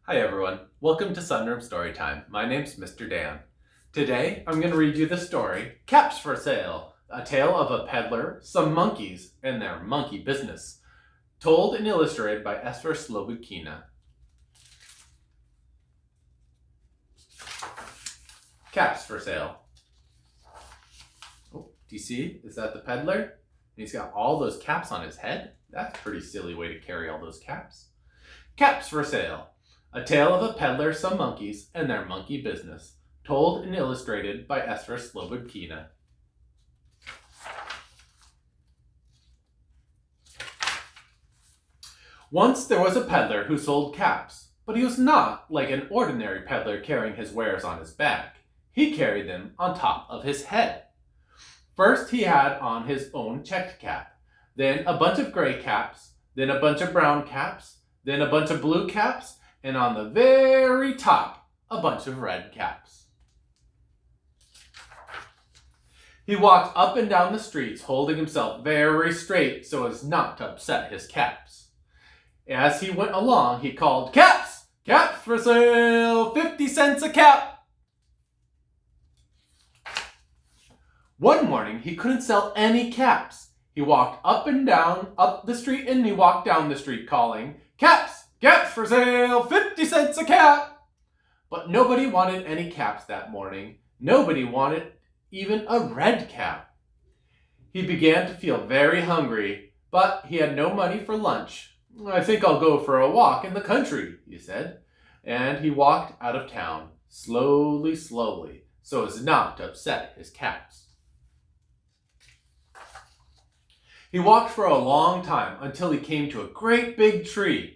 Hi everyone, welcome to Sunroom Storytime. My name's Mr. Dan. Today I'm going to read you the story, Caps for Sale, a tale of a peddler, some monkeys, and their monkey business. Told and illustrated by Esphyr Slobodkina. Caps for sale. Oh, do you see? Is that the peddler? And he's got all those caps on his head? That's a pretty silly way to carry all those caps. Caps for sale. A tale of a peddler, some monkeys, and their monkey business. Told and illustrated by Esphyr Slobodkina. Once there was a peddler who sold caps, but he was not like an ordinary peddler carrying his wares on his back. He carried them on top of his head. First he had on his own checked cap, then a bunch of gray caps, then a bunch of brown caps, then a bunch of blue caps, and on the very top, a bunch of red caps. He walked up and down the streets, holding himself very straight so as not to upset his caps. As he went along, he called, "Caps! Caps for sale! 50 cents a cap!" One morning, he couldn't sell any caps. He walked up and down, up the street, and he walked down the street calling, "Caps! Caps for sale! 50 cents a cap!" But nobody wanted any caps that morning. Nobody wanted even a red cap. He began to feel very hungry, but he had no money for lunch. "I think I'll go for a walk in the country," he said. And he walked out of town, slowly, so as not to upset his caps. He walked for a long time until he came to a great big tree.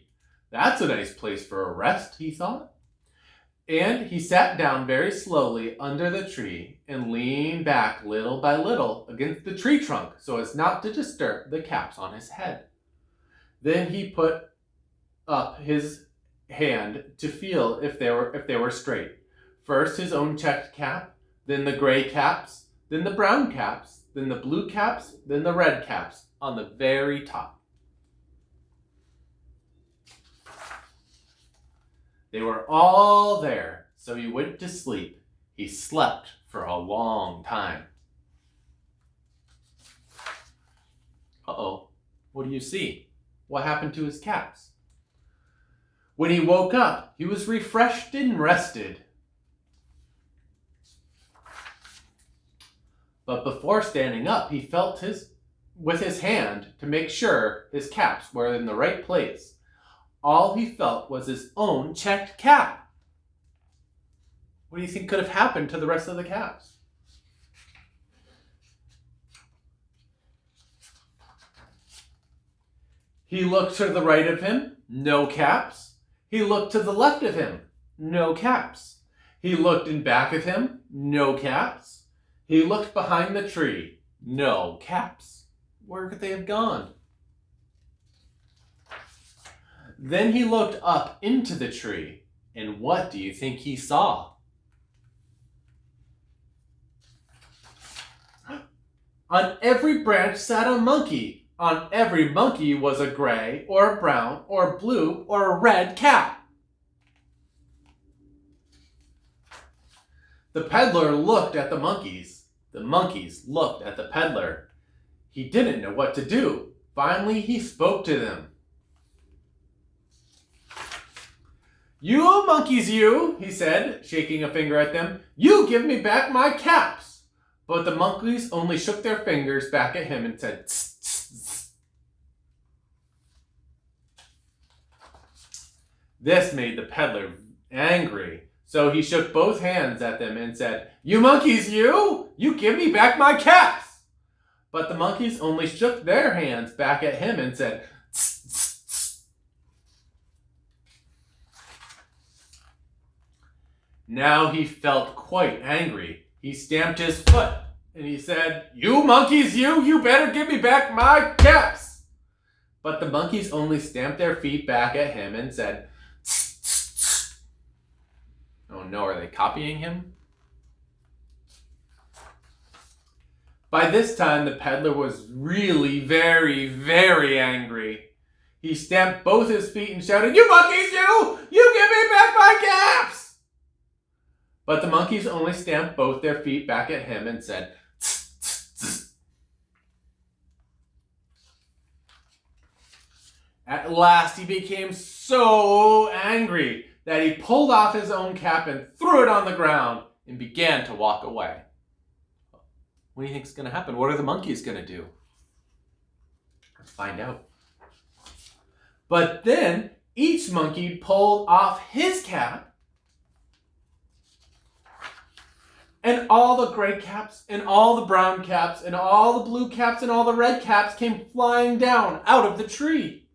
"That's a nice place for a rest," he thought. And he sat down very slowly under the tree and leaned back little by little against the tree trunk so as not to disturb the caps on his head. Then he put up his hand to feel if they were straight. First his own checked cap, then the gray caps, then the brown caps, then the blue caps, then the red caps on the very top. They were all there, so he went to sleep. He slept for a long time. Uh-oh, what do you see? What happened to his caps? When he woke up, he was refreshed and rested. But before standing up, he felt with his hand to make sure his caps were in the right place. All he felt was his own checked cap. What do you think could have happened to the rest of the caps? He looked to the right of him, no caps. He looked to the left of him, no caps. He looked in back of him, no caps. He looked behind the tree, no caps. Where could they have gone? Then he looked up into the tree, and what do you think he saw? On every branch sat a monkey. On every monkey was a gray, or a brown, or a blue, or a red cap. The peddler looked at the monkeys. The monkeys looked at the peddler. He didn't know what to do. Finally, he spoke to them. "You monkeys, you," he said, shaking a finger at them. "You give me back my caps." But the monkeys only shook their fingers back at him and said, "Tss, tss, tss." This made the peddler angry, so he shook both hands at them and said, "You monkeys, you give me back my caps." But the monkeys only shook their hands back at him and said, "Tss, tss, tss." Now he felt quite angry. He stamped his foot and he said, "You monkeys, you better give me back my caps." But the monkeys only stamped their feet back at him and said, "Tss, tss, tss." Oh no, are they copying him? By this time, the peddler was really very, very angry. He stamped both his feet and shouted, "You monkeys, you give me back But the monkeys only stamped both their feet back at him and said, "Tss, tss, tss." At last he became so angry that he pulled off his own cap and threw it on the ground and began to walk away. What do you think is going to happen? What are the monkeys going to do? Let's find out. But then each monkey pulled off his cap, and all the gray caps and all the brown caps and all the blue caps and all the red caps came flying down out of the tree.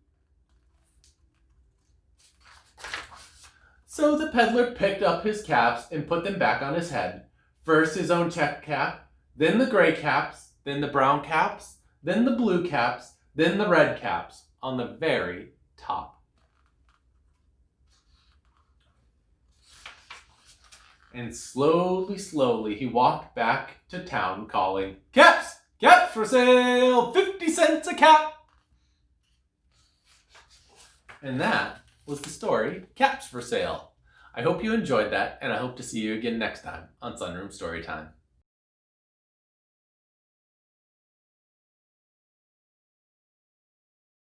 So the peddler picked up his caps and put them back on his head. First his own check cap, then the gray caps, then the brown caps, then the blue caps, then the red caps on the very top. And slowly, slowly, he walked back to town calling, "Caps! Caps for sale! 50 cents a cap!" And that was the story, Caps for Sale. I hope you enjoyed that, and I hope to see you again next time on Sunroom Storytime.